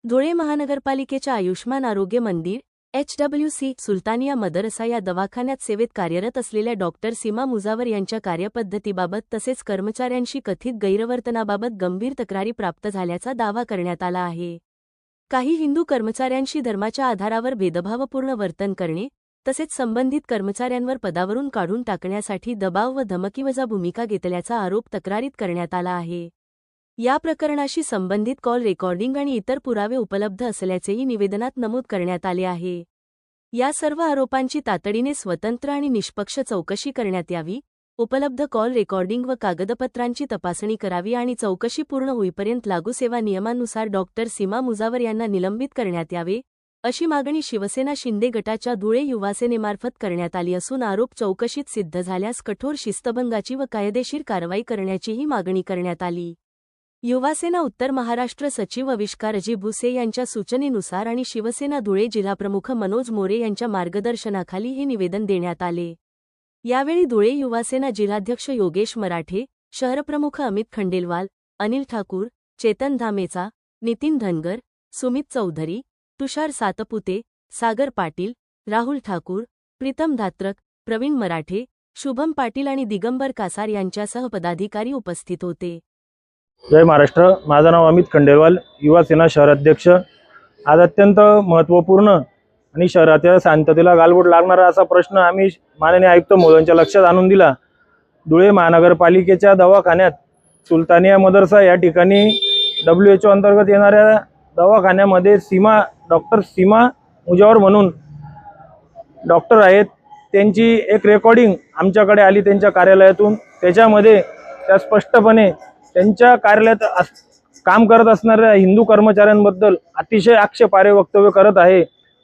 धुळे महानगरपालिकेच्या आयुष्मान आरोग्य मंदिर HWC सुलतानिया मदरसा या दवाखान्यात सेवेत कार्यरत असलेल्या डॉक्टर सीमा मुजावर यांच्या कार्यपद्धतीबाबत तसेच कर्मचाऱ्यांशी कथित गैरवर्तनाबाबत गंभीर तक्रारी प्राप्त झाल्याचा दावा करण्यात आला आहे। काही हिंदू कर्मचाऱ्यांशी धर्माच्या आधारावर भेदभावपूर्ण वर्तन करणे तसेच संबंधित कर्मचाऱ्यांवर पदावरून काढून टाकण्यासाठी दबाव व धमकीवजा भूमिका घेतल्याचा आरोप तक्रारीत करण्यात आला आहे। या प्रकरणाशी संबंधित कॉल रेकॉर्डिंग आणि इतर पुरावे उपलब्ध असल्याचेही निवेदनात नमूद करण्यात आले आहे। या सर्व आरोपांची तातडीने स्वतंत्र आणि निष्पक्ष चौकशी करण्यात यावी, उपलब्ध कॉल रेकॉर्डिंग व कागदपत्रांची तपासणी करावी आणि चौकशी पूर्ण होईपर्यंत लागू सेवा नियमानुसार डॉक्टर सीमा मुजावर यांना निलंबित करण्यात यावे, अशी मागणी शिवसेना शिंदे गटाच्या धुळे युवासेनेमार्फत करण्यात आली असून आरोप चौकशीत सिद्ध झाल्यास कठोर शिस्तभंगाची व कायदेशीर कारवाई करण्याचीही मागणी करण्यात आली। युवासेना उत्तर महाराष्ट्र सचिव आविष्कारजी भुसे यांच्या सूचनेनुसार आणि शिवसेना धुळे जिल्हाप्रमुख मनोज मोरे यांच्या मार्गदर्शनाखाली हे निवेदन देण्यात आले। यावेळी धुळे युवासेना जिल्हाध्यक्ष योगेश मराठे, शहरप्रमुख अमित खंडेलवाल, अनिल ठाकूर, चेतन धामेचा, नितीन धनगर, सुमित चौधरी, तुषार सातपुते, सागर पाटील, राहुल ठाकूर, प्रीतम धात्रक, प्रवीण मराठे, शुभम पाटील आणि दिगंबर कासार यांच्यासह पदाधिकारी उपस्थित होते। जय महाराष्ट्र। माझं नाव अमित खंडेलवाल, युवासेना शहराध्यक्ष। आज अत्यंत महत्त्वपूर्ण आणि शहराच्या शांततेला गालबोट लागणारा असा प्रश्न आम्ही माननीय आयुक्त महोदयांच्या लक्षात आणून दिला। धुळे महानगरपालिकेच्या दवाखान्यात सुलतानिया मदरसा या ठिकाणी WHO अंतर्गत येणाऱ्या दवाखान्यामध्ये डॉक्टर सीमा मुजावर म्हणून डॉक्टर आहेत, त्यांची एक रेकॉर्डिंग आमच्याकडे आली त्यांच्या कार्यालयातून। त्याच्यामध्ये त्या स्पष्टपणे त्यांच्या कार्यालयात काम करत असणाऱ्या हिंदू कर्मचाऱ्यांबद्दल अतिशय आक्षेपार्ह वक्तव्य करत आहे।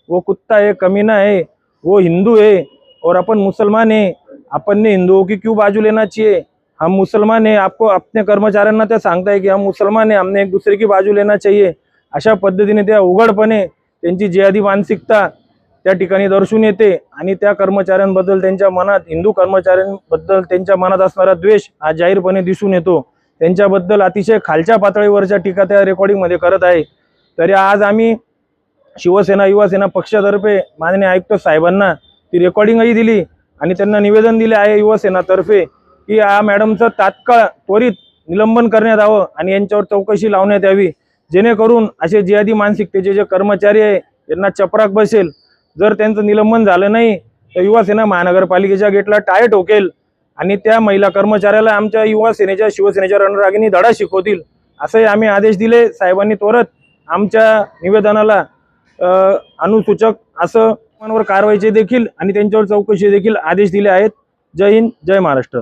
वो कुत्ता है, कमीना है, वो हिंदू है और अपन मुसलमान है, अपन ने हिंदुओं की क्यों बाजू लेना चाहिए, हम मुसलमान है, आपको अपने कर्मचाऱ्यांना ते सांगताय की हम मुसलमान है, हमने एक दूसरे की बाजू लेना चाहिए। अशा पद्धतीने त्या उघडपणे त्यांची जिहादी मानसिकता त्या ठिकाणी दर्शून येते आणि त्या कर्मचाऱ्यांबद्दल त्यांच्या मनात, हिंदू कर्मचाऱ्यांबद्दल त्यांच्या मनात असणारा द्वेष हा जाहीरपणे दिसून येतो। त्यांच्याबद्दल अतिशय खालच्या पातळीवरच्या टीका त्या रेकॉर्डिंगमध्ये करत आहे। तरी आज आम्ही शिवसेना युवासेना पक्षातर्फे माननीय आयुक्त साहेबांना ती रेकॉर्डिंगही दिली आणि त्यांना निवेदन दिले आहे युवासेनातर्फे की या मॅडमचं तात्काळ त्वरित निलंबन करण्यात यावं आणि यांच्यावर चौकशी लावण्यात यावी, जेणेकरून असे जिहादी मानसिकतेचे जे कर्मचारी आहे यांना चपराक बसेल। जर त्यांचं निलंबन झालं नाही तर युवासेना महानगरपालिकेच्या गेटला टाळे ठोकेल आणि त्या महिला कर्मचाऱ्याला आमच्या युवासेनेच्या शिवसेनेच्या रणरागिणी धडा शिकवतील, असे आम्ही आदेश दिले। साहेबांनी त्वरित आमच्या निवेदनाला अनुसूचक असं कारवाईचे देखील आणि त्यांच्यावर चौकशी देखील आदेश दिले आहेत। जय हिंद, जय महाराष्ट्र।